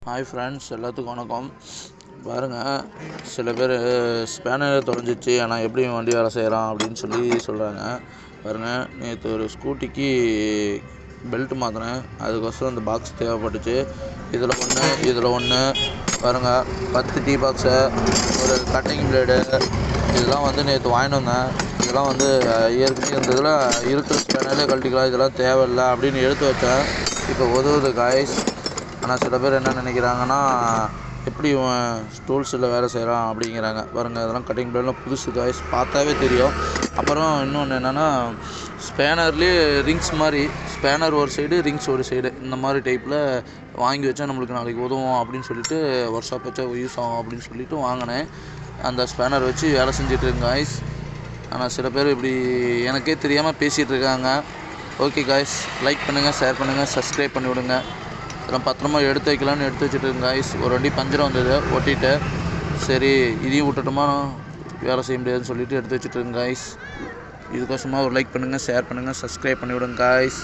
Hi friends, எல்லாத்துக்கும் வணக்கம். பாருங்கள், சில பேர் ஸ்பேனர் தொலைஞ்சிச்சு ஆனால் எப்படி வண்டி வேலை செய்கிறான் அப்படின்னு சொல்கிறாங்க. பாருங்கள், நேற்று ஒரு ஸ்கூட்டிக்கு பெல்ட் மாற்றினேன். அதுக்கோசரம் அந்த பாக்ஸ் தேவைப்பட்டுச்சு. இதில் ஒன்று பாருங்கள், 10 டீ பாக்ஸு, ஒரு கட்டிங் பிளேடு, இதெல்லாம் நேற்று வாங்கிட்டு வந்தேன். இதெல்லாம் ஏற்கனவே இருந்ததில் இருக்கிற ஸ்பேனர்லேயே கழட்டிக்கலாம், இதெல்லாம் தேவையில்லை அப்படின்னு எடுத்து வச்சேன். இப்போ உதவுது காய்ஸ். ஆனால் சில பேர் என்ன நினைக்கிறாங்கன்னா, எப்படி டூல்ஸில் வேலை செய்கிறான் அப்படிங்கிறாங்க. பாருங்கள், இதெல்லாம் கட்டிங் பிளேட்லாம் புதுசு காய்ஸ், பார்த்தாவே தெரியும். அப்புறம் இன்னொன்று என்னென்னா, ஸ்பேனர்லேயே ரிங்ஸ் மாதிரி, ஸ்பேனர் ஒரு சைடு, ரிங்ஸ் ஒரு சைடு, இந்த மாதிரி டைப்பில் வாங்கி வச்சா நம்மளுக்கு நாளைக்கு உதவும் அப்படின்னு சொல்லிட்டு, ஒர்க் ஷாப் வச்சா யூஸ் ஆகும் அப்படின்னு சொல்லிட்டு வாங்கினேன். அந்த ஸ்பேனர் வச்சு வேலை செஞ்சிட்ருக்கேன் காய்ஸ். ஆனால் சில பேர் இப்படி எனக்கே தெரியாமல் பேசிகிட்டு இருக்காங்க. ஓகே காய்ஸ், லைக் பண்ணுங்கள், ஷேர் பண்ணுங்கள், சப்ஸ்கிரைப் பண்ணி விடுங்க. இதெல்லாம் பத்திரமா எடுத்து வைக்கலான்னு எடுத்து வச்சுட்டு காய்ஸ். ஒரு வண்டி பஞ்சர் வந்தது, ஒட்டிட்டு சரி இதையும் விட்டுட்டோமா வேலை செய்ய முடியாதுன்னு சொல்லிட்டு எடுத்து வச்சுட்டு காய்ஸ். இதுக்கோசமாக ஒரு லைக் பண்ணுங்கள், ஷேர் பண்ணுங்கள், சப்ஸ்கிரைப் பண்ணி விடுங்க காய்ஸ்.